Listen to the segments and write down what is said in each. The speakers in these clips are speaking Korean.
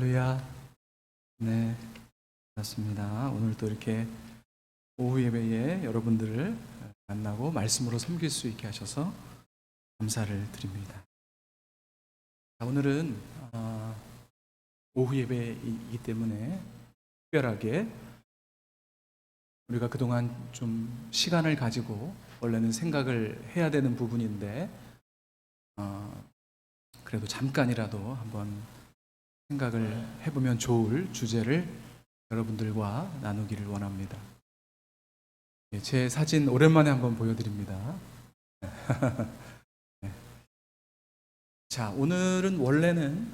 할렐루야. 네, 반갑습니다. 오늘 또 이렇게 오후 예배에 여러분들을 만나고 말씀으로 섬길 수 있게 하셔서 감사를 드립니다. 오늘은 오후 예배이기 때문에 특별하게 우리가 그동안 좀 시간을 가지고 원래는 생각을 해야 되는 부분인데 그래도 잠깐이라도 한번 생각을 해보면 좋을 주제를 여러분들과 나누기를 원합니다. 제 사진 오랜만에 한번 보여드립니다. 네. 자, 오늘은 원래는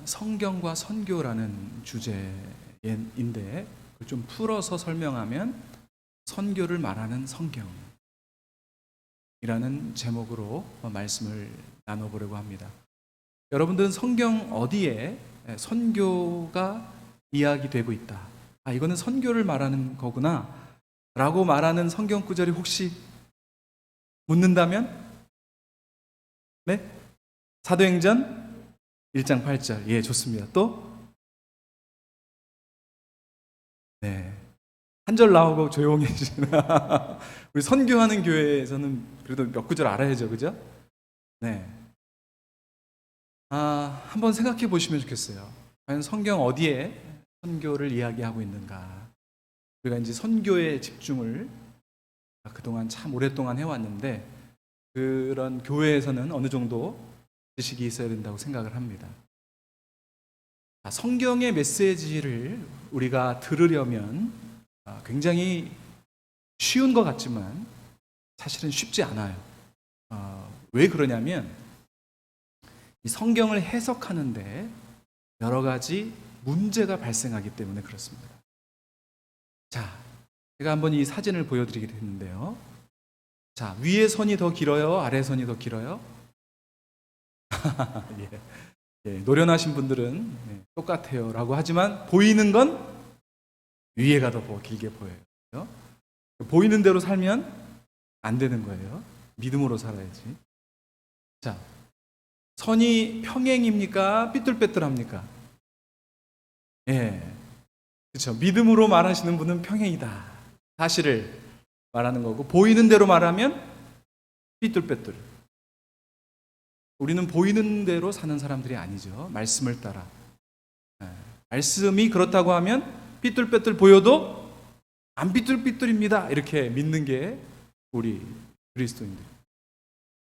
성경과 선교라는 주제인데 그걸 좀 풀어서 설명하면 선교를 말하는 성경이라는 제목으로 말씀을 나눠보려고 합니다. 여러분들은 성경 어디에 선교가 이야기되고 있다. 이거는 선교를 말하는 거구나 라고 말하는 성경 구절이 혹시 묻는다면? 네? 사도행전 1장 8절. 예, 좋습니다. 또? 네. 한 절 나오고 조용해지시나. 우리 선교하는 교회에서는 그래도 몇 구절 알아야죠. 그죠? 네. 한번 생각해 보시면 좋겠어요. 과연 성경 어디에 선교를 이야기하고 있는가? 우리가 이제 선교에 집중을 그동안 참 오랫동안 해왔는데 그런 교회에서는 어느 정도 지식이 있어야 된다고 생각을 합니다. 성경의 메시지를 우리가 들으려면 굉장히 쉬운 것 같지만 사실은 쉽지 않아요. 왜 그러냐면 이 성경을 해석하는데 여러 가지 문제가 발생하기 때문에 그렇습니다. 자, 제가 한번 이 사진을 보여드리게 됐는데요. 자, 위에 선이 더 길어요? 아래 선이 더 길어요? 예, 노련하신 분들은 똑같아요 라고 하지만 보이는 건 위에가 더 길게 보여요. 보이는 대로 살면 안 되는 거예요. 믿음으로 살아야지. 자, 선이 평행입니까? 삐뚤빼뚤합니까? 예, 그렇죠. 믿음으로 말하시는 분은 평행이다. 사실을 말하는 거고 보이는 대로 말하면 삐뚤빼뚤. 우리는 보이는 대로 사는 사람들이 아니죠. 말씀을 따라. 예, 말씀이 그렇다고 하면 삐뚤빼뚤 보여도 안 삐뚤삐뚤입니다. 이렇게 믿는 게 우리 그리스도인들.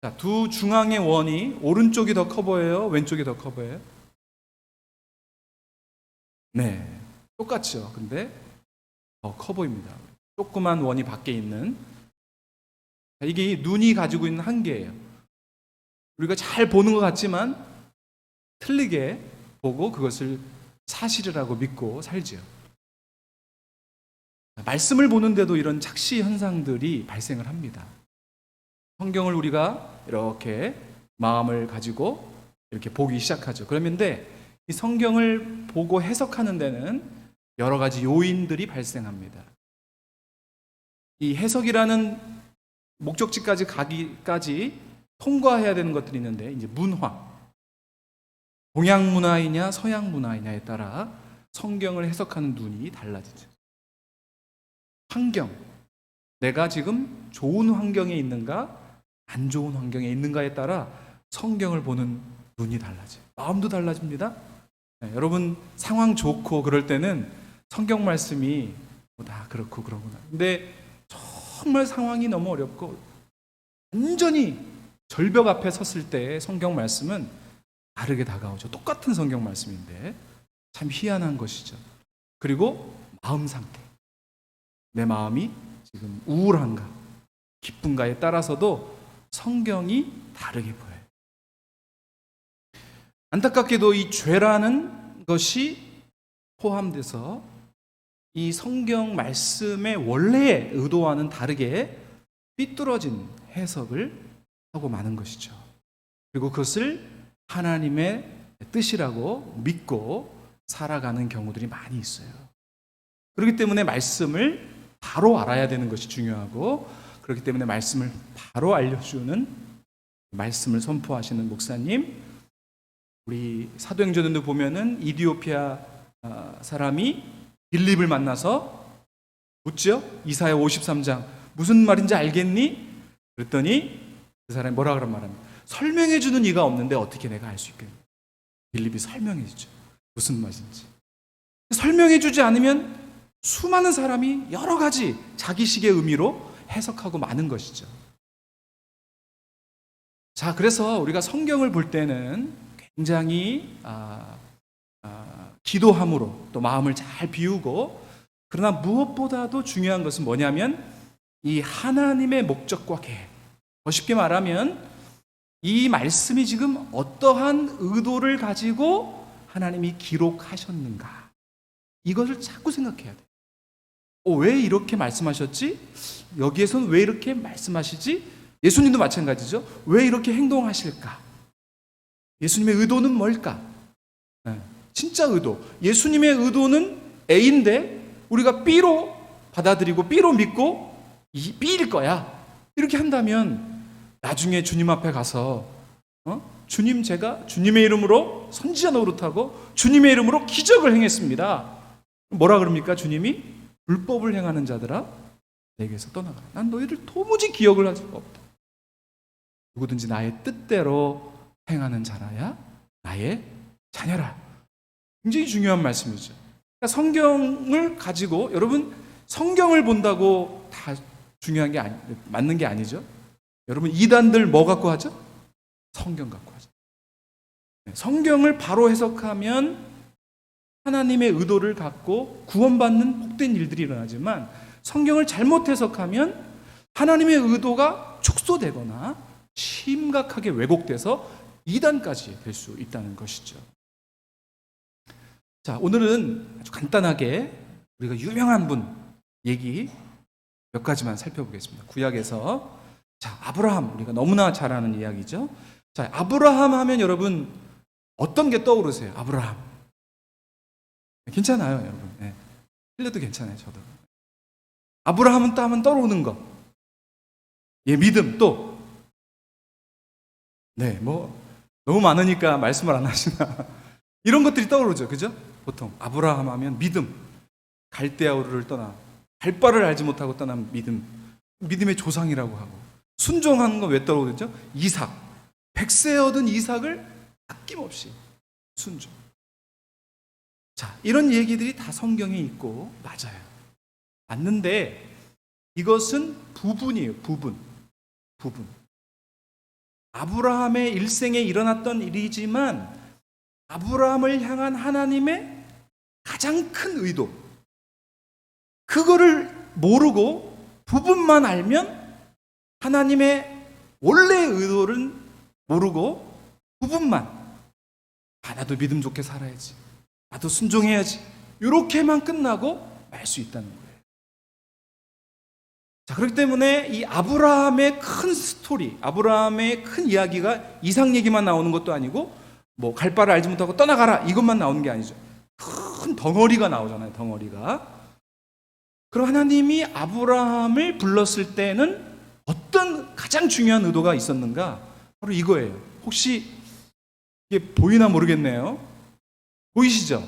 자, 두 중앙의 원이 오른쪽이 더 커 보여요? 왼쪽이 더 커 보여요? 네, 똑같죠. 근데 더 커 보입니다. 조그만 원이 밖에 있는 이게 눈이 가지고 있는 한계예요. 우리가 잘 보는 것 같지만 틀리게 보고 그것을 사실이라고 믿고 살죠. 말씀을 보는데도 이런 착시 현상들이 발생을 합니다. 성경을 우리가 이렇게 마음을 가지고 이렇게 보기 시작하죠. 그런데 이 성경을 보고 해석하는 데는 여러 가지 요인들이 발생합니다. 이 해석이라는 목적지까지 가기까지 통과해야 되는 것들이 있는데 이제 문화, 동양 문화이냐 서양 문화이냐에 따라 성경을 해석하는 눈이 달라지죠. 환경, 내가 지금 좋은 환경에 있는가 안 좋은 환경에 있는가에 따라 성경을 보는 눈이 달라져요. 마음도 달라집니다. 네, 여러분 상황 좋고 그럴 때는 성경 말씀이 다 그렇고 그러구나. 근데 정말 상황이 너무 어렵고 완전히 절벽 앞에 섰을 때 성경 말씀은 다르게 다가오죠. 똑같은 성경 말씀인데 참 희한한 것이죠. 그리고 마음 상태, 내 마음이 지금 우울한가 기쁜가에 따라서도 성경이 다르게 보여요. 안타깝게도 이 죄라는 것이 포함돼서 이 성경 말씀의 원래의 의도와는 다르게 삐뚤어진 해석을 하고 마는 것이죠. 그리고 그것을 하나님의 뜻이라고 믿고 살아가는 경우들이 많이 있어요. 그렇기 때문에 말씀을 바로 알아야 되는 것이 중요하고 그렇기 때문에 말씀을 바로 알려주는 말씀을 선포하시는 목사님 우리 사도행전에도 보면은 이디오피아 사람이 빌립을 만나서 묻죠. 이사야 53장 무슨 말인지 알겠니? 그랬더니 그 사람이 뭐라 그런 말합니까? 설명해 주는 이가 없는데 어떻게 내가 알 수 있겠니? 빌립이 설명해 주죠. 무슨 말인지. 설명해 주지 않으면 수많은 사람이 여러 가지 자기식의 의미로 해석하고 마는 것이죠. 자, 그래서 우리가 성경을 볼 때는 굉장히 기도함으로 또 마음을 잘 비우고, 그러나 무엇보다도 중요한 것은 뭐냐면 이 하나님의 목적과 계획. 더 쉽게 말하면 이 말씀이 지금 어떠한 의도를 가지고 하나님이 기록하셨는가, 이것을 자꾸 생각해야 돼요. 왜 이렇게 말씀하셨지? 여기에서는 왜 이렇게 말씀하시지? 예수님도 마찬가지죠. 왜 이렇게 행동하실까? 예수님의 의도는 뭘까? 진짜 의도. 예수님의 의도는 A인데 우리가 B로 받아들이고 B로 믿고 B일 거야. 이렇게 한다면 나중에 주님 앞에 가서 주님, 제가 주님의 이름으로 선지자 노릇하고 주님의 이름으로 기적을 행했습니다. 뭐라 그럽니까? 주님이 불법을 행하는 자들아 내게서 떠나가라. 난 너희를 도무지 기억을 할 수가 없다. 누구든지 나의 뜻대로 행하는 자라야 나의 자녀라. 굉장히 중요한 말씀이죠. 그러니까 성경을 가지고, 여러분 성경을 본다고 다 중요한 게 맞는 게 아니죠. 여러분 이단들 뭐 갖고 하죠? 성경 갖고 하죠. 성경을 바로 해석하면 하나님의 의도를 갖고 구원받는 복된 일들이 일어나지만, 성경을 잘못 해석하면 하나님의 의도가 축소되거나 심각하게 왜곡돼서 이단까지 될 수 있다는 것이죠. 자, 오늘은 아주 간단하게 우리가 유명한 분 얘기 몇 가지만 살펴보겠습니다. 구약에서, 자, 아브라함, 우리가 너무나 잘 아는 이야기죠. 자, 아브라함 하면 여러분 어떤 게 떠오르세요? 아브라함. 괜찮아요, 여러분. 네. 틀려도 괜찮아요, 저도. 아브라함은 또 하면 떠오르는 거. 예, 믿음 또. 네, 뭐 너무 많으니까 말씀을 안 하시나. 이런 것들이 떠오르죠, 그죠? 보통 아브라함 하면 믿음. 갈대아 우르를 떠나 갈 바를 알지 못하고 떠난 믿음. 믿음의 조상이라고 하고. 순종하는 건 왜 떠오르죠? 이삭. 100세 얻은 이삭을 아낌없이 순종. 자, 이런 얘기들이 다 성경에 있고 맞아요. 맞는데 이것은 부분이에요. 부분. 아브라함의 일생에 일어났던 일이지만 아브라함을 향한 하나님의 가장 큰 의도, 그거를 모르고 부분만 알면 하나님의 원래의 의도를 모르고 부분만, 나도 믿음 좋게 살아야지, 나도 순종해야지, 이렇게만 끝나고 말 수 있다는 거예요. 자, 그렇기 때문에 이 아브라함의 큰 스토리, 아브라함의 큰 이야기가 이삭 얘기만 나오는 것도 아니고 뭐 갈 바를 알지 못하고 떠나가라 이것만 나오는 게 아니죠. 큰 덩어리가 나오잖아요. 덩어리가. 그럼 하나님이 아브라함을 불렀을 때는 어떤 가장 중요한 의도가 있었는가? 바로 이거예요. 혹시 이게 보이나 모르겠네요. 보이시죠?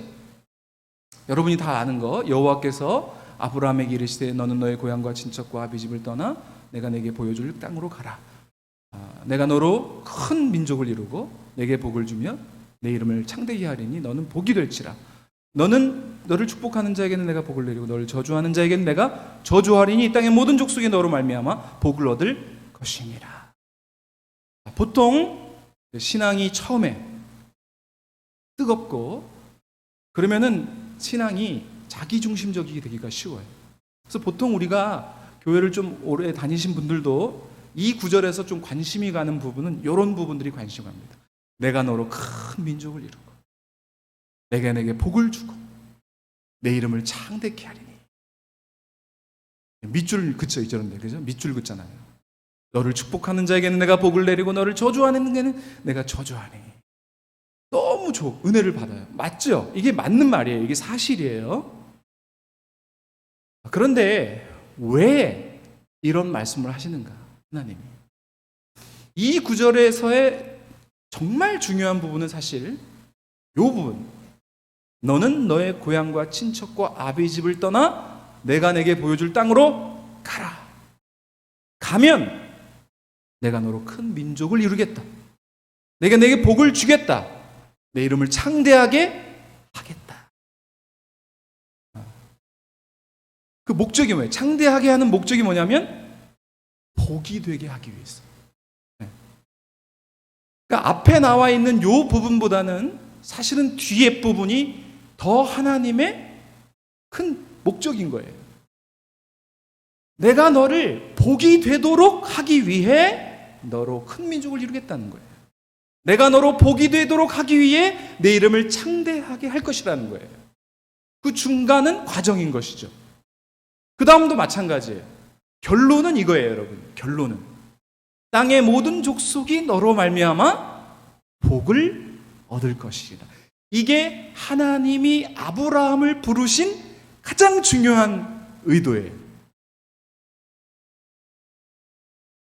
여러분이 다 아는 거, 여호와께서 아브라함에게 이르시되 너는 너의 고향과 친척과 아비집을 떠나 내가 내게 보여줄 땅으로 가라. 내가 너로 큰 민족을 이루고 내게 복을 주며 내 이름을 창대히 하리니 너는 복이 될지라. 너를 축복하는 자에게는 내가 복을 내리고 너를 저주하는 자에게는 내가 저주하리니 이 땅의 모든 족속이 너로 말미암아 복을 얻을 것이니라. 보통 신앙이 처음에 뜨겁고 그러면은 신앙이 자기중심적이 되기가 쉬워요. 그래서 보통 우리가 교회를 좀 오래 다니신 분들도 이 구절에서 좀 관심이 가는 부분은 이런 부분들이 관심 갑니다. 내가 너로 큰 민족을 이루고 내가 내게 복을 주고 내 이름을 창대케 하리니. 밑줄 긋죠, 이절인데, 그죠? 밑줄 긋잖아요. 너를 축복하는 자에게는 내가 복을 내리고 너를 저주하는 자에게는 내가 저주하니. 너무 은혜를 받아요. 맞죠? 이게 맞는 말이에요. 이게 사실이에요. 그런데 왜 이런 말씀을 하시는가? 하나님이 이 구절에서의 정말 중요한 부분은 사실 이 부분. 너는 너의 고향과 친척과 아비 집을 떠나 내가 내게 보여줄 땅으로 가라. 가면 내가 너로 큰 민족을 이루겠다. 내가 내게 복을 주겠다. 내 이름을 창대하게 하겠다. 그 목적이 뭐예요? 창대하게 하는 목적이 뭐냐면 복이 되게 하기 위해서. 그러니까 앞에 나와 있는 요 부분보다는 사실은 뒤에 부분이 더 하나님의 큰 목적인 거예요. 내가 너를 복이 되도록 하기 위해 너로 큰 민족을 이루겠다는 거예요. 내가 너로 복이 되도록 하기 위해 내 이름을 창대하게 할 것이라는 거예요. 그 중간은 과정인 것이죠. 그 다음도 마찬가지예요. 결론은 이거예요, 여러분. 결론은 땅의 모든 족속이 너로 말미암아 복을 얻을 것이라. 이게 하나님이 아브라함을 부르신 가장 중요한 의도예요.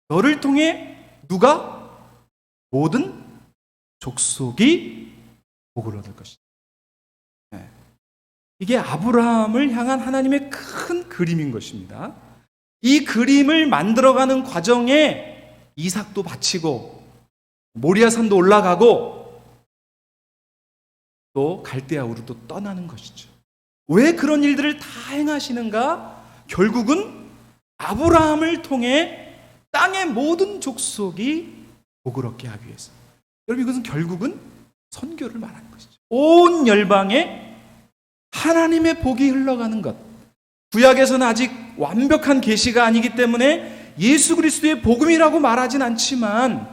너를 통해 누가? 모든 족속이 복을 얻을 것이다. 이게 아브라함을 향한 하나님의 큰 그림인 것입니다. 이 그림을 만들어가는 과정에 이삭도 바치고 모리아산도 올라가고 또 갈대아 우르도 떠나는 것이죠. 왜 그런 일들을 다 행하시는가? 결국은 아브라함을 통해 땅의 모든 족속이 복을 얻게 하기 위해서. 여러분, 이것은 결국은 선교를 말하는 것이죠. 온 열방에 하나님의 복이 흘러가는 것. 구약에서는 아직 완벽한 계시가 아니기 때문에 예수 그리스도의 복음이라고 말하진 않지만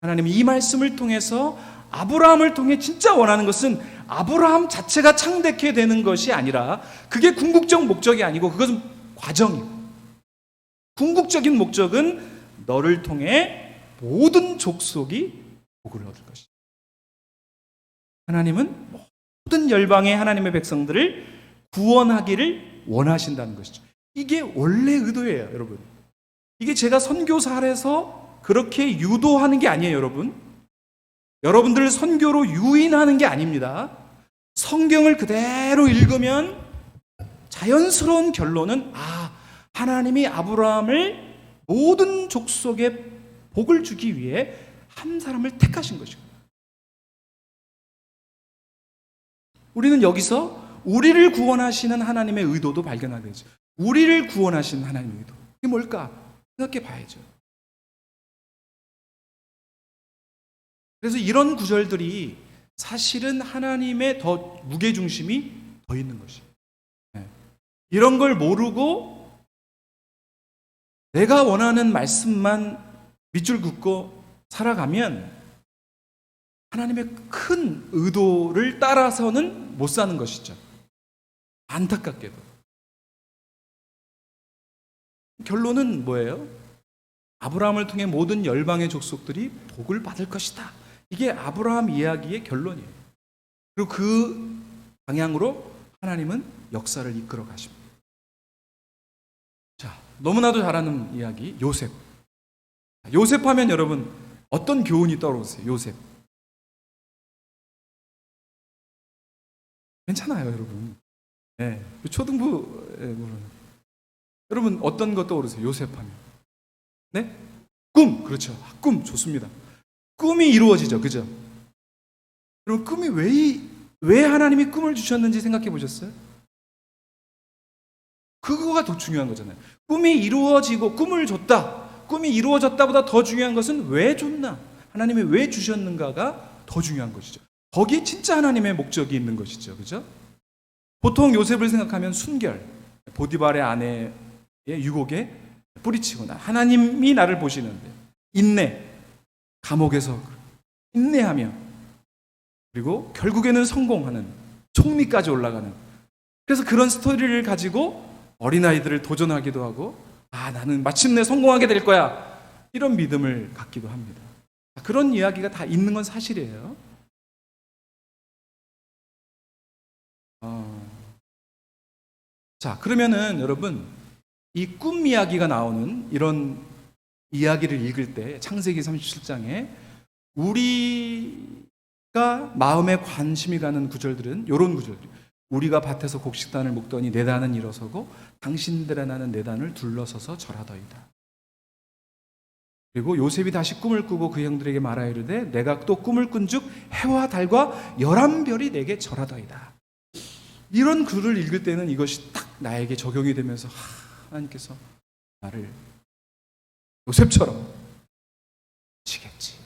하나님이 이 말씀을 통해서 아브라함을 통해 진짜 원하는 것은 아브라함 자체가 창대케 되는 것이 아니라 그게 궁극적 목적이 아니고 그것은 과정이고 궁극적인 목적은 너를 통해 모든 족속이 복을 얻을 것이다. 하나님은 모든 열방의 하나님의 백성들을 구원하기를 원하신다는 것이죠. 이게 원래 의도예요, 여러분. 이게 제가 선교사에서 그렇게 유도하는 게 아니에요, 여러분. 여러분들을 선교로 유인하는 게 아닙니다. 성경을 그대로 읽으면 자연스러운 결론은 하나님이 아브라함을 모든 족속에 복을 주기 위해 한 사람을 택하신 것이고 우리는 여기서 우리를 구원하시는 하나님의 의도도 발견하게 되죠. 우리를 구원하시는 하나님의 의도. 이게 뭘까? 생각해 봐야죠. 그래서 이런 구절들이 사실은 하나님의 더 무게중심이 더 있는 것이에요. 이런 걸 모르고 내가 원하는 말씀만 밑줄 긋고 살아가면 하나님의 큰 의도를 따라서는 못 사는 것이죠. 안타깝게도. 결론은 뭐예요? 아브라함을 통해 모든 열방의 족속들이 복을 받을 것이다. 이게 아브라함 이야기의 결론이에요. 그리고 그 방향으로 하나님은 역사를 이끌어 가십니다. 자, 너무나도 잘 아는 이야기, 요셉. 요셉 하면 여러분 어떤 교훈이 떠오르세요? 요셉. 괜찮아요, 여러분. 네, 초등부 여러분 어떤 것 떠오르세요? 요셉 하면. 네? 꿈. 그렇죠. 꿈 좋습니다. 꿈이 이루어지죠. 그죠? 여러분 꿈이 왜 하나님이 꿈을 주셨는지 생각해 보셨어요? 그거가 더 중요한 거잖아요. 꿈이 이루어지고 꿈을 줬다. 꿈이 이루어졌다보다 더 중요한 것은 왜 줬나? 하나님이 왜 주셨는가가 더 중요한 것이죠. 거기에 진짜 하나님의 목적이 있는 것이죠. 그죠? 보통 요셉을 생각하면 순결, 보디발의 아내의 유혹에 뿌리치고 하나님이 나를 보시는데 인내, 감옥에서 인내하며 그리고 결국에는 성공하는 총리까지 올라가는 그래서 그런 스토리를 가지고 어린아이들을 도전하기도 하고 나는 마침내 성공하게 될 거야 이런 믿음을 갖기도 합니다. 그런 이야기가 다 있는 건 사실이에요. 자, 그러면은 여러분 이 꿈 이야기가 나오는 이런 이야기를 읽을 때 창세기 37장에 우리가 마음에 관심이 가는 구절들은 이런 구절들. 우리가 밭에서 곡식단을 묶더니 내 단은 일어서고 당신들의 나는 내 단을 둘러서서 절하더이다. 그리고 요셉이 다시 꿈을 꾸고 그 형들에게 말하이르되 내가 또 꿈을 꾼즉 해와 달과 11별이 내게 절하더이다. 이런 글을 읽을 때는 이것이 딱 나에게 적용이 되면서 하나님께서 나를 요셉처럼 치겠지.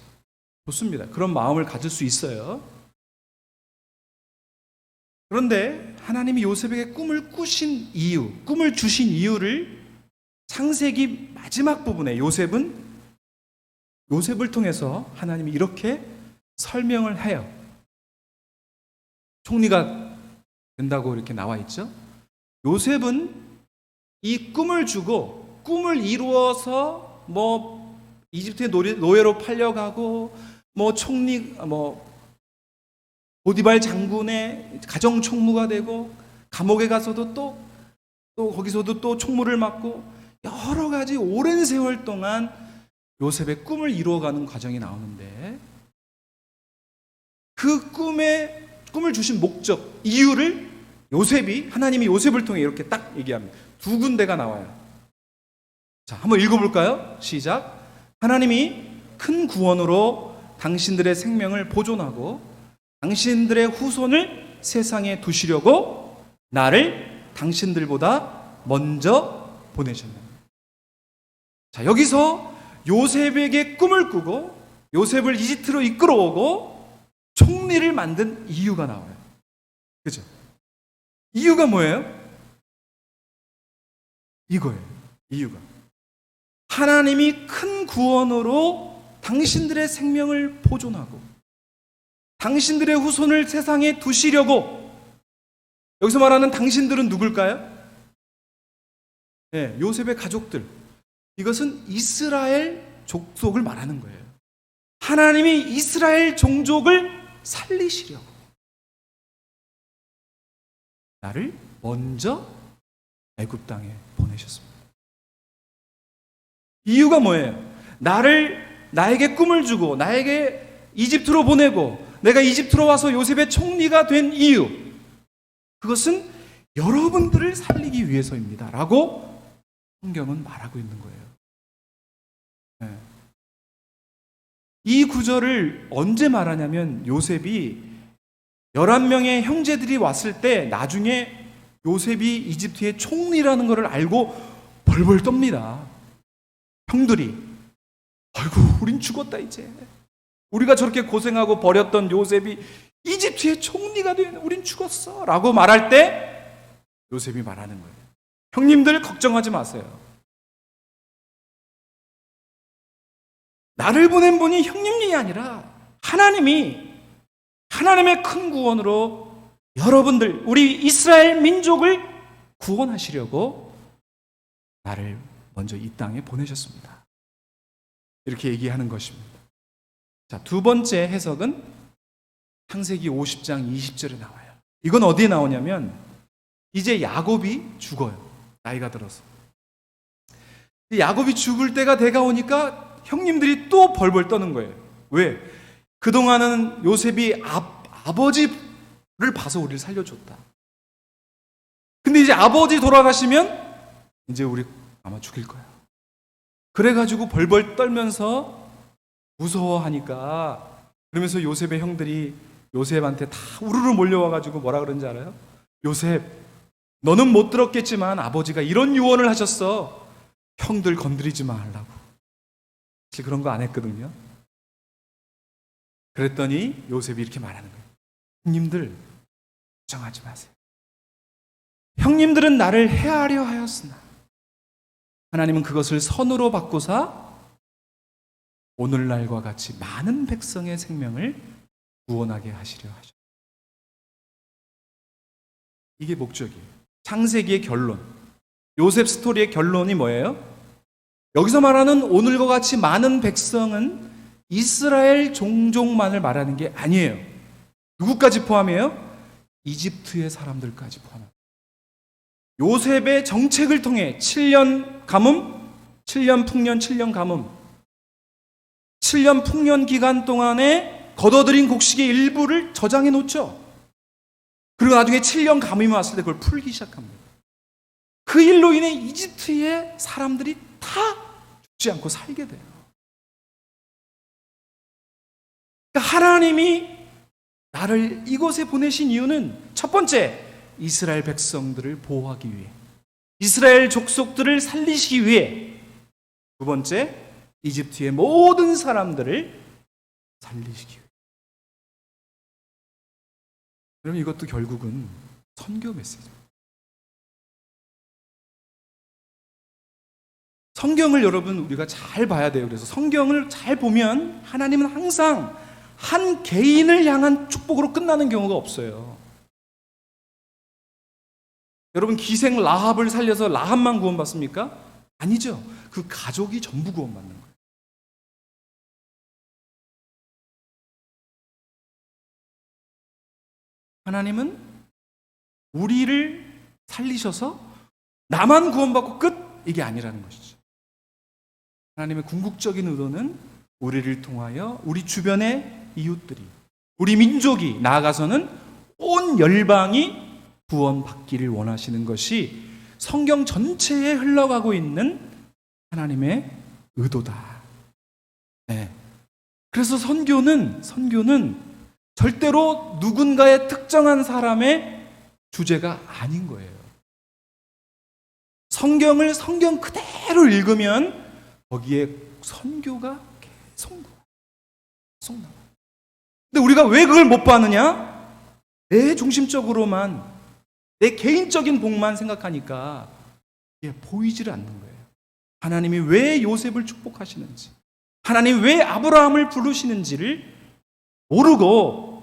좋습니다. 그런 마음을 가질 수 있어요. 그런데 하나님이 요셉에게 꿈을 꾸신 이유, 꿈을 주신 이유를 창세기 마지막 부분에 요셉을 통해서 하나님이 이렇게 설명을 해요. 총리가 된다고 이렇게 나와 있죠. 요셉은 이 꿈을 주고 꿈을 이루어서 이집트의 노예로 팔려가고 보디발 장군의 가정 총무가 되고 감옥에 가서도 또 거기서도 또 총무를 맡고 여러 가지 오랜 세월 동안 요셉의 꿈을 이루어가는 과정이 나오는데 그 꿈을 주신 목적, 이유를 하나님이 요셉을 통해 이렇게 딱 얘기합니다. 두 군데가 나와요. 자, 한번 읽어볼까요? 시작. 하나님이 큰 구원으로 당신들의 생명을 보존하고 당신들의 후손을 세상에 두시려고 나를 당신들보다 먼저 보내셨습니다. 자, 여기서 요셉에게 꿈을 꾸고 요셉을 이집트로 이끌어오고 총리를 만든 이유가 나와요. 그죠? 이유가 뭐예요? 이거예요. 이유가 하나님이 큰 구원으로 당신들의 생명을 보존하고 당신들의 후손을 세상에 두시려고. 여기서 말하는 당신들은 누굴까요? 네, 요셉의 가족들. 이것은 이스라엘 족속을 말하는 거예요. 하나님이 이스라엘 종족을 살리시려고 나를 먼저 애굽 땅에 보내셨습니다. 이유가 뭐예요? 나에게 꿈을 주고 나에게 이집트로 보내고 내가 이집트로 와서 요셉의 총리가 된 이유, 그것은 여러분들을 살리기 위해서입니다 라고 성경은 말하고 있는 거예요. 네. 이 구절을 언제 말하냐면 요셉이 11명의 형제들이 왔을 때 나중에 요셉이 이집트의 총리라는 것을 알고 벌벌 떱니다. 형들이 아이고 우린 죽었다 이제. 우리가 저렇게 고생하고 버렸던 요셉이 이집트의 총리가 되면 우린 죽었어 라고 말할 때 요셉이 말하는 거예요. 형님들 걱정하지 마세요. 나를 보낸 분이 형님이 아니라 하나님의 큰 구원으로 여러분들, 우리 이스라엘 민족을 구원하시려고 나를 먼저 이 땅에 보내셨습니다. 이렇게 얘기하는 것입니다. 자, 두 번째 해석은 창세기 50장 20절에 나와요. 이건 어디에 나오냐면 이제 야곱이 죽어요. 나이가 들어서. 야곱이 죽을 때가 돼가 오니까 형님들이 또 벌벌 떠는 거예요. 왜? 그동안은 요셉이 아버지를 봐서 우리를 살려줬다. 근데 이제 아버지 돌아가시면 이제 우리 아마 죽일 거야. 그래가지고 벌벌 떨면서 무서워하니까, 그러면서 요셉의 형들이 요셉한테 다 우르르 몰려와가지고 뭐라 그런지 알아요? 요셉, 너는 못 들었겠지만 아버지가 이런 유언을 하셨어. 형들 건드리지 말라고. 사실 그런 거 안 했거든요. 그랬더니 요셉이 이렇게 말하는 거예요. 형님들 걱정하지 마세요. 형님들은 나를 해하려 하였으나 하나님은 그것을 선으로 바꾸사 오늘날과 같이 많은 백성의 생명을 구원하게 하시려 하셨다. 이게 목적이에요. 창세기의 결론, 요셉 스토리의 결론이 뭐예요? 여기서 말하는 오늘과 같이 많은 백성은 이스라엘 종족만을 말하는 게 아니에요. 누구까지 포함해요? 이집트의 사람들까지 포함합니다. 요셉의 정책을 통해 7년 가뭄, 7년 풍년, 7년 가뭄, 7년 풍년 기간 동안에 거둬들인 곡식의 일부를 저장해 놓죠. 그리고 나중에 7년 가뭄이 왔을 때 그걸 풀기 시작합니다. 그 일로 인해 이집트의 사람들이 다 죽지 않고 살게 돼요. 그러니까 하나님이 나를 이곳에 보내신 이유는 첫 번째, 이스라엘 백성들을 보호하기 위해, 이스라엘 족속들을 살리시기 위해, 두 번째, 이집트의 모든 사람들을 살리시기 위해. 그럼 이것도 결국은 선교 메시지입니다. 성경을 여러분 우리가 잘 봐야 돼요. 그래서 성경을 잘 보면 하나님은 항상 한 개인을 향한 축복으로 끝나는 경우가 없어요. 여러분 기생 라합을 살려서 라합만 구원받습니까? 아니죠. 그 가족이 전부 구원받는 거예요. 하나님은 우리를 살리셔서 나만 구원받고 끝, 이게 아니라는 것이죠. 하나님의 궁극적인 의도는 우리를 통하여 우리 주변의 이웃들이, 우리 민족이, 나아가서는 온 열방이 구원받기를 원하시는 것이 성경 전체에 흘러가고 있는 하나님의 의도다. 네. 그래서 선교는 절대로 누군가의 특정한 사람의 주제가 아닌 거예요. 성경을 성경 그대로 읽으면 거기에 선교가 계속 나와. 근데 우리가 왜 그걸 못 봤느냐? 내 중심적으로만, 내 개인적인 복만 생각하니까 이게 보이지를 않는 거예요. 하나님이 왜 요셉을 축복하시는지, 하나님 왜 아브라함을 부르시는지를 모르고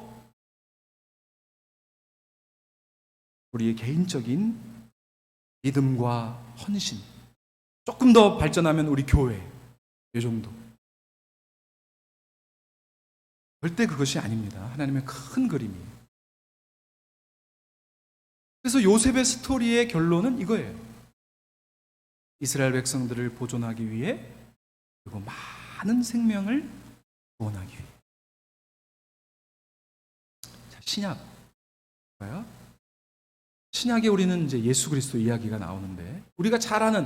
우리의 개인적인 믿음과 헌신, 조금 더 발전하면 우리 교회, 이 정도. 절대 그것이 아닙니다. 하나님의 큰 그림이에요. 그래서 요셉의 스토리의 결론은 이거예요. 이스라엘 백성들을 보존하기 위해, 그리고 많은 생명을 구원하기 위해. 자, 신약인가요? 신약에 우리는 이제 예수 그리스도 이야기가 나오는데, 우리가 잘 아는,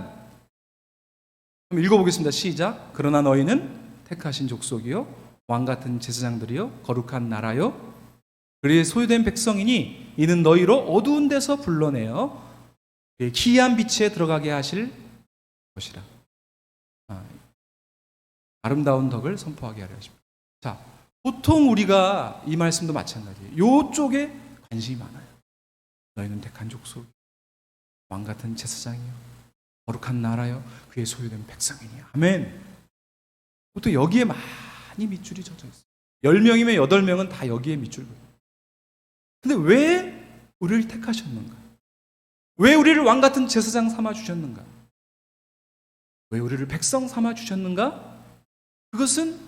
한번 읽어보겠습니다. 시작. 그러나 너희는 택하신 족속이요 왕같은 제사장들이요 거룩한 나라요 그리에 소유된 백성이니 이는 너희로 어두운 데서 불러내어 그의 기이한 빛에 들어가게 하실 것이라. 아름다운 덕을 선포하게 하려 하십니다. 자, 보통 우리가 이 말씀도 마찬가지예요. 이쪽에 관심이 많아요. 너희는 택한 족속, 왕같은 제사장이요 거룩한 나라요 그의 소유된 백성이니. 아멘. 보통 여기에 많이 밑줄이 져져 있어요. 10명이면 8명은 다 여기에 밑줄. 근데 왜 우리를 택하셨는가? 왜 우리를 왕같은 제사장 삼아 주셨는가? 왜 우리를 백성 삼아 주셨는가? 그것은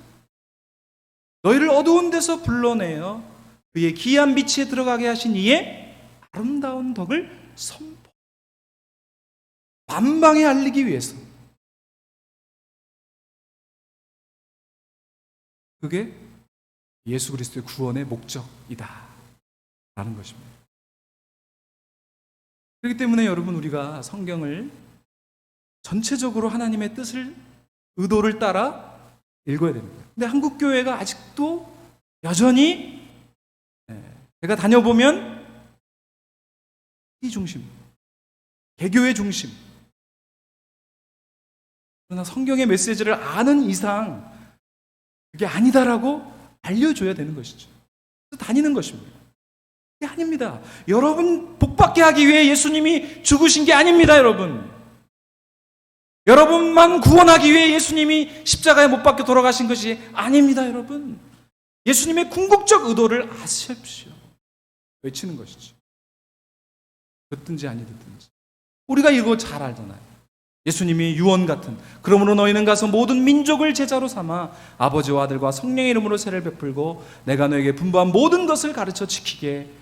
너희를 어두운 데서 불러내어 그의 기이한 빛에 들어가게 하신 이의 아름다운 덕을 선포, 만방에 알리기 위해서. 그게 예수 그리스도의 구원의 목적이다 라는 것입니다. 그렇기 때문에 여러분, 우리가 성경을 전체적으로 하나님의 뜻을, 의도를 따라 읽어야 됩니다. 근데 한국 교회가 아직도 여전히, 제가 다녀보면 이 중심, 개교의 중심. 그러나 성경의 메시지를 아는 이상 그게 아니다라고 알려줘야 되는 것이죠. 다니는 것입니다. 그게 아닙니다. 여러분 복받게 하기 위해 예수님이 죽으신 게 아닙니다, 여러분. 여러분만 구원하기 위해 예수님이 십자가에 못 박혀 돌아가신 것이 아닙니다, 여러분. 예수님의 궁극적 의도를 아십시오. 외치는 것이죠. 듣든지 아니 듣든지. 우리가 이거 잘 알잖아요. 예수님이 유언 같은, 그러므로 너희는 가서 모든 민족을 제자로 삼아 아버지와 아들과 성령의 이름으로 세례를 베풀고 내가 너에게 분부한 모든 것을 가르쳐 지키게.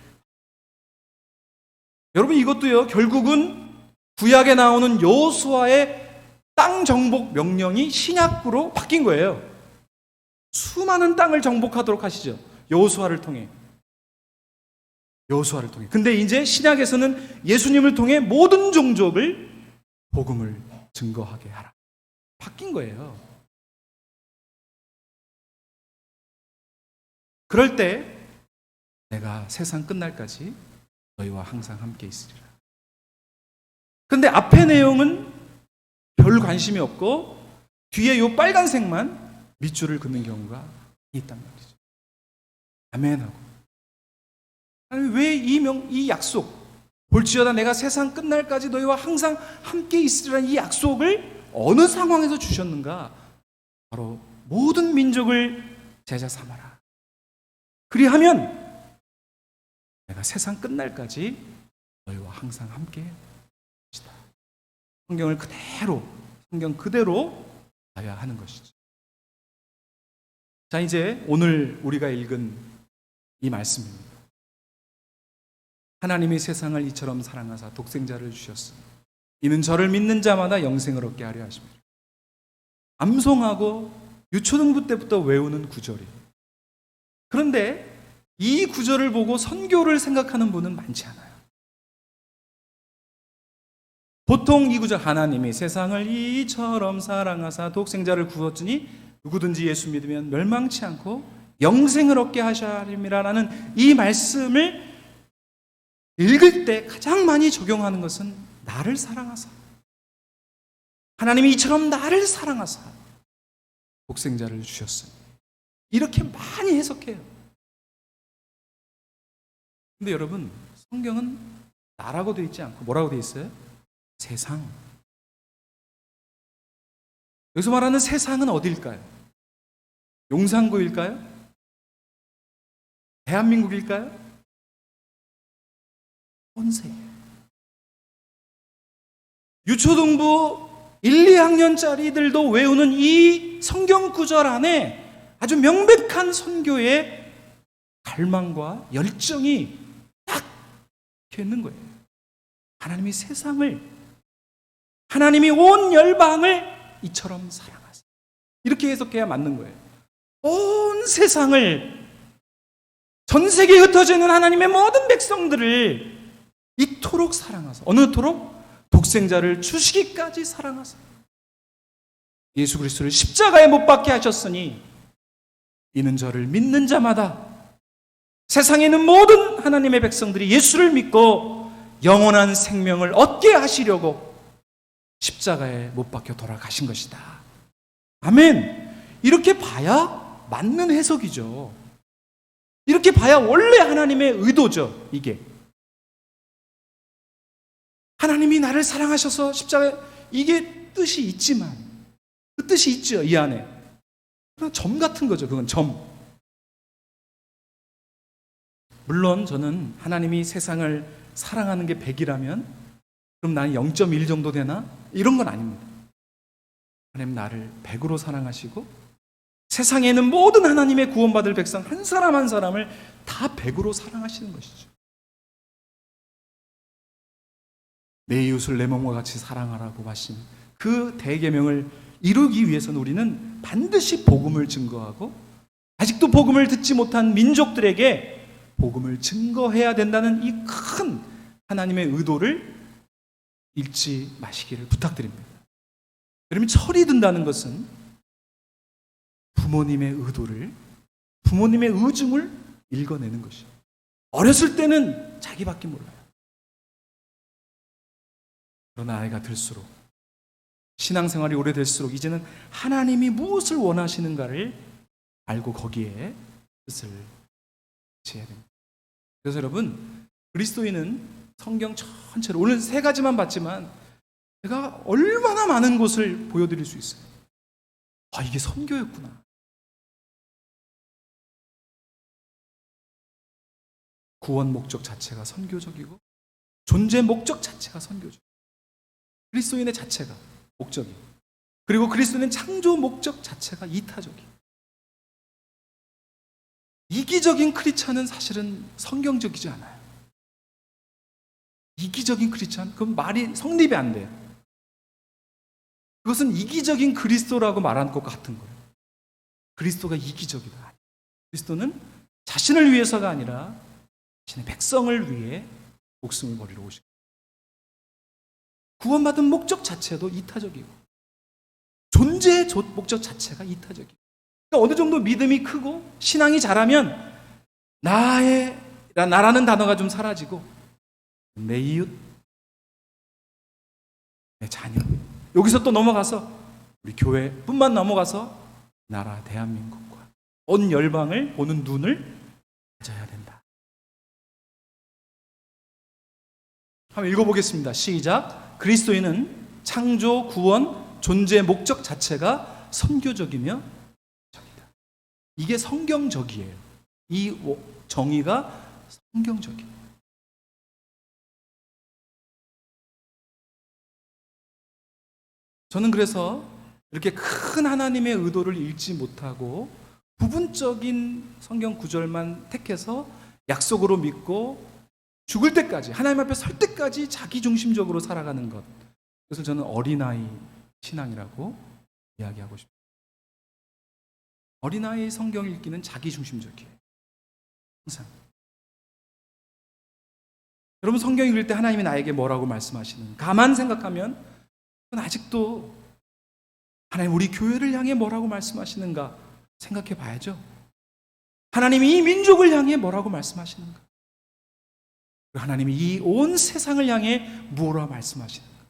여러분, 이것도요, 결국은 구약에 나오는 여호수아의 땅 정복 명령이 신약으로 바뀐 거예요. 수많은 땅을 정복하도록 하시죠. 여호수아를 통해. 근데 이제 신약에서는 예수님을 통해 모든 종족을 복음을 증거하게 하라. 바뀐 거예요. 그럴 때 내가 세상 끝날까지 너희와 항상 함께 있으리라. 근데 앞의 내용은 별 관심이 없고 뒤에 요 빨간색만 밑줄을 긋는 경우가 있단 말이죠. 아멘하고. 아니, 왜 이 약속, 볼지어다 내가 세상 끝날까지 너희와 항상 함께 있으리라는 이 약속을 어느 상황에서 주셨는가? 바로 모든 민족을 제자 삼아라. 그리하면 내가 세상 끝날까지 너희와 항상 함께 합시다. 성경 그대로 가야 하는 것이죠. 자, 이제 오늘 우리가 읽은 이 말씀입니다. 하나님이 세상을 이처럼 사랑하사 독생자를 주셨으니 이는 저를 믿는 자마다 영생을 얻게 하려 하십니다. 암송하고 유초등부 때부터 외우는 구절이에요. 그런데 이 구절을 보고 선교를 생각하는 분은 많지 않아요. 보통 이 구절, 하나님이 세상을 이처럼 사랑하사 독생자를 구웠으니 누구든지 예수 믿으면 멸망치 않고 영생을 얻게 하시리라는 이 말씀을 읽을 때 가장 많이 적용하는 것은 나를 사랑하사, 하나님이 이처럼 나를 사랑하사 독생자를 주셨으니, 이렇게 많이 해석해요. 근데 여러분, 성경은 나라고 되어 있지 않고 뭐라고 되어 있어요? 세상. 여기서 말하는 세상은 어디일까요? 용산구일까요? 대한민국일까요? 온 세계. 유초등부 1, 2학년짜리들도 외우는 이 성경 구절 안에 아주 명백한 선교의 갈망과 열정이 딱 박혀 있는 거예요. 하나님이 세상을, 하나님이 온 열방을 이처럼 사랑하사. 이렇게 해석해야 맞는 거예요. 온 세상을, 전 세계에 흩어져 있는 하나님의 모든 백성들을 이토록 사랑하사. 어느토록? 독생자를 주시기까지 사랑하사. 예수 그리스도를 십자가에 못 박게 하셨으니 이는 저를 믿는 자마다, 세상에 있는 모든 하나님의 백성들이 예수를 믿고 영원한 생명을 얻게 하시려고 십자가에 못 박혀 돌아가신 것이다. 아멘. 이렇게 봐야 맞는 해석이죠. 이렇게 봐야 원래 하나님의 의도죠. 이게 하나님이 나를 사랑하셔서 십자가에, 이게 뜻이 있지만, 그 뜻이 있죠, 이 안에. 그냥 점 같은 거죠. 그건 점. 물론 저는 하나님이 세상을 사랑하는 게 100이라면 그럼 나는 0.1 정도 되나? 이런 건 아닙니다. 하나님 나를 100으로 사랑하시고 세상에 있는 모든 하나님의 구원받을 백성 한 사람 한 사람을 다 100으로 사랑하시는 것이죠. 내 이웃을 내 몸과 같이 사랑하라고 하신 그 대계명을 이루기 위해서는 우리는 반드시 복음을 증거하고 아직도 복음을 듣지 못한 민족들에게 복음을 증거해야 된다는 이 큰 하나님의 의도를 잊지 마시기를 부탁드립니다. 여러분, 철이 든다는 것은 부모님의 의도를, 부모님의 의중을 읽어내는 것이에요. 어렸을 때는 자기밖에 몰라요. 그러나 나이가 들수록, 신앙생활이 오래될수록 이제는 하나님이 무엇을 원하시는가를 알고 거기에 뜻을 지어야 됩니다. 그래서 여러분, 그리스도인은 성경 전체로, 오늘 3가지만 봤지만 제가 얼마나 많은 것을 보여드릴 수 있어요. 아, 이게 선교였구나. 구원 목적 자체가 선교적이고 존재 목적 자체가 선교적. 그리스도인의 자체가 목적이, 그리고 그리스도인의 창조 목적 자체가 이타적이. 이기적인 크리스찬은 사실은 성경적이지 않아요. 이기적인 크리스찬, 그건 말이 성립이 안 돼요. 그것은 이기적인 그리스도라고 말하는 것 같은 거예요. 그리스도가 이기적이다. 그리스도는 자신을 위해서가 아니라 자신의 백성을 위해 목숨을 버리러 오신 거예요. 구원받은 목적 자체도 이타적이고 존재의 목적 자체가 이타적이에요. 그러니까 어느 정도 믿음이 크고 신앙이 자라면 나라는 단어가 좀 사라지고 내 이웃, 내 자녀, 여기서 또 넘어가서 우리 교회뿐만 넘어가서 나라 대한민국과 온 열방을 보는 눈을 가져야 된다. 한번 읽어보겠습니다. 시작. 그리스도인은 창조, 구원, 존재 목적 자체가 선교적이며 정의다. 이게 성경적이에요. 이 정의가 성경적이에요. 저는 그래서 이렇게 큰 하나님의 의도를 읽지 못하고 부분적인 성경 구절만 택해서 약속으로 믿고 죽을 때까지, 하나님 앞에 설 때까지 자기중심적으로 살아가는 것, 그것을 저는 어린아이 신앙이라고 이야기하고 싶습니다. 어린아이 성경 읽기는 자기중심적이에요. 항상. 여러분 성경 읽을 때 하나님이 나에게 뭐라고 말씀하시는가? 가만 생각하면 아직도 하나님 우리 교회를 향해 뭐라고 말씀하시는가 생각해 봐야죠. 하나님이 이 민족을 향해 뭐라고 말씀하시는가? 하나님이 이 온 세상을 향해 무엇으로 말씀하시는가?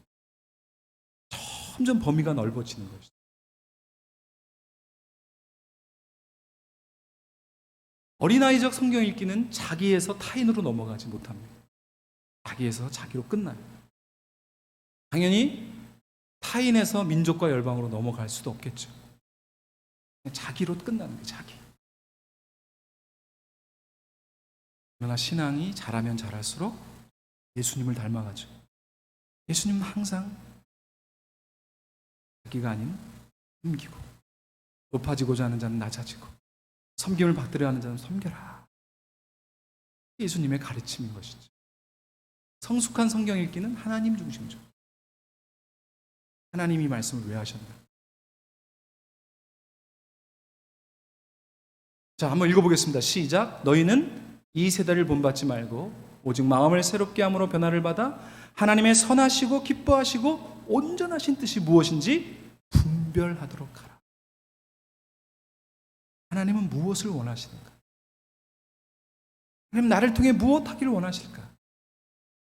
점점 범위가 넓어지는 것이죠. 어린아이적 성경 읽기는 자기에서 타인으로 넘어가지 못합니다. 자기에서 자기로 끝나요. 당연히 타인에서 민족과 열방으로 넘어갈 수도 없겠죠. 자기로 끝나는 거예요. 자기. 그러나 신앙이 자라면 자랄수록 예수님을 닮아가죠. 예수님은 항상 자기가 아닌 섬기고, 높아지고자 하는 자는 낮아지고, 섬김을 받으려 하는 자는 섬겨라. 예수님의 가르침인 것이죠. 성숙한 성경 읽기는 하나님 중심적. 하나님이 말씀을 왜 하셨나? 자, 한번 읽어보겠습니다. 시작. 너희는 이 세대를 본받지 말고 오직 마음을 새롭게 함으로 변화를 받아 하나님의 선하시고 기뻐하시고 온전하신 뜻이 무엇인지 분별하도록 하라. 하나님은 무엇을 원하시는가? 하나님 나를 통해 무엇 하기를 원하실까?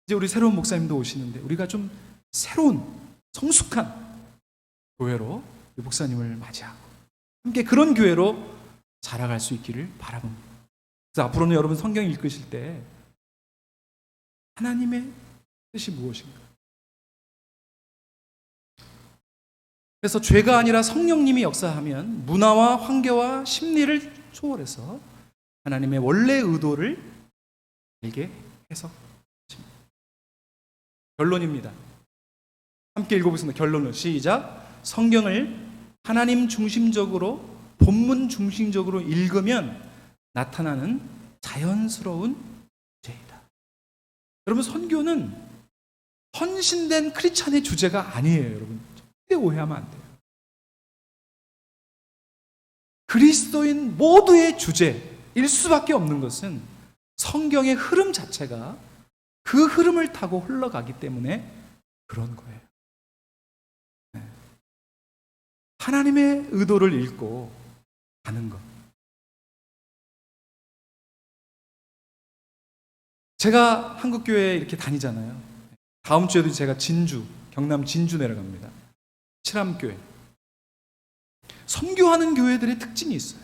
이제 우리 새로운 목사님도 오시는데 우리가 좀 새로운 성숙한 교회로 목사님을 맞이하고 함께 그런 교회로 자라갈 수 있기를 바라봅니다. 그래서 앞으로는 여러분 성경 읽으실 때 하나님의 뜻이 무엇인가? 그래서 죄가 아니라 성령님이 역사하면 문화와 환경과 심리를 초월해서 하나님의 원래 의도를 알게 해석하십니다. 결론입니다. 함께 읽어보겠습니다. 결론은 시작. 성경을 하나님 중심적으로, 본문 중심적으로 읽으면 나타나는 자연스러운 주제이다. 여러분 선교는 헌신된 크리스찬의 주제가 아니에요. 여러분 절대 오해하면 안 돼요. 그리스도인 모두의 주제일 수밖에 없는 것은 성경의 흐름 자체가 그 흐름을 타고 흘러가기 때문에 그런 거예요. 하나님의 의도를 읽고 가는 것. 제가 한국교회에 이렇게 다니잖아요. 다음 주에도 제가 경남 진주 내려갑니다. 칠암교회. 선교하는 교회들의 특징이 있어요.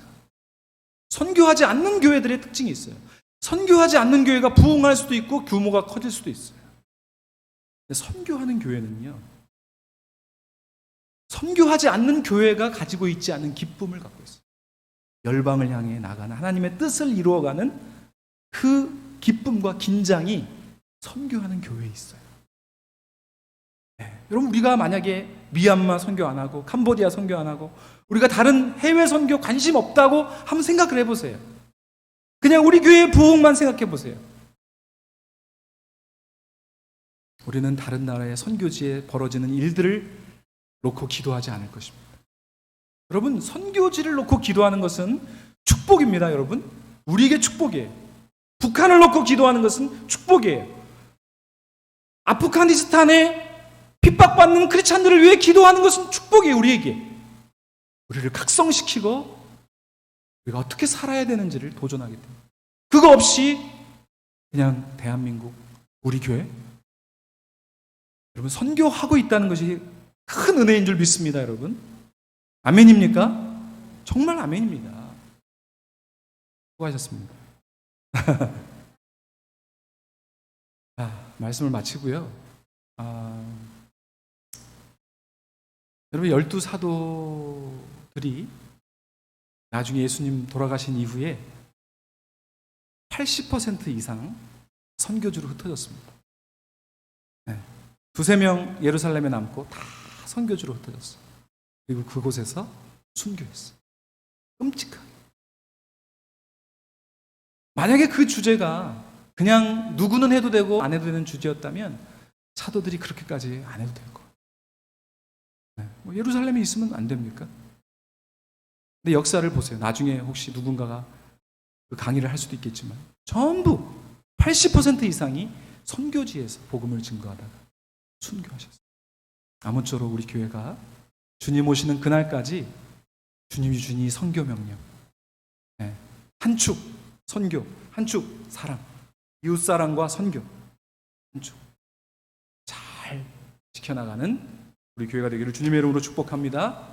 선교하지 않는 교회들의 특징이 있어요. 선교하지 않는 교회가 부흥할 수도 있고 규모가 커질 수도 있어요. 근데 선교하는 교회는요, 선교하지 않는 교회가 가지고 있지 않은 기쁨을 갖고 있어요. 열방을 향해 나가는 하나님의 뜻을 이루어가는 그 기쁨과 긴장이 선교하는 교회에 있어요. 여러분 우리가 만약에 미얀마 선교 안 하고 캄보디아 선교 안 하고 우리가 다른 해외 선교 관심 없다고 한번 생각을 해보세요. 그냥 우리 교회의 부흥만 생각해 보세요. 우리는 다른 나라의 선교지에 벌어지는 일들을 놓고 기도하지 않을 것입니다. 여러분, 선교지를 놓고 기도하는 것은 축복입니다, 여러분. 우리에게 축복이에요. 북한을 놓고 기도하는 것은 축복이에요. 아프가니스탄에 핍박받는 크리스찬들을 위해 기도하는 것은 축복이에요, 우리에게. 우리를 각성시키고 우리가 어떻게 살아야 되는지를 도전하게 돼요. 그거 없이 그냥 대한민국, 우리 교회, 여러분, 선교하고 있다는 것이 큰 은혜인 줄 믿습니다, 여러분. 아멘입니까? 정말 아멘입니다. 수고하셨습니다. 말씀을 마치고요. 여러분, 12 사도들이 나중에 예수님 돌아가신 이후에 80% 이상 선교지로 흩어졌습니다. 네. 2-3명 예루살렘에 남고 다 선교지로 흩어졌어요. 그리고 그곳에서 순교했어요. 끔찍하게. 만약에 그 주제가 그냥 누구는 해도 되고 안 해도 되는 주제였다면 사도들이 그렇게까지 안 해도 될 거예요. 네. 뭐 예루살렘에 있으면 안 됩니까? 근데 역사를 보세요. 나중에 혹시 누군가가 그 강의를 할 수도 있겠지만 전부 80% 이상이 선교지에서 복음을 증거하다가 순교하셨어요. 아무쪼록 우리 교회가 주님 오시는 그날까지 주님이 주신 이 선교 명령, 네. 한 축 선교, 한 축 사랑, 이웃사랑과 선교, 한 축 잘 지켜나가는 우리 교회가 되기를 주님의 이름으로 축복합니다.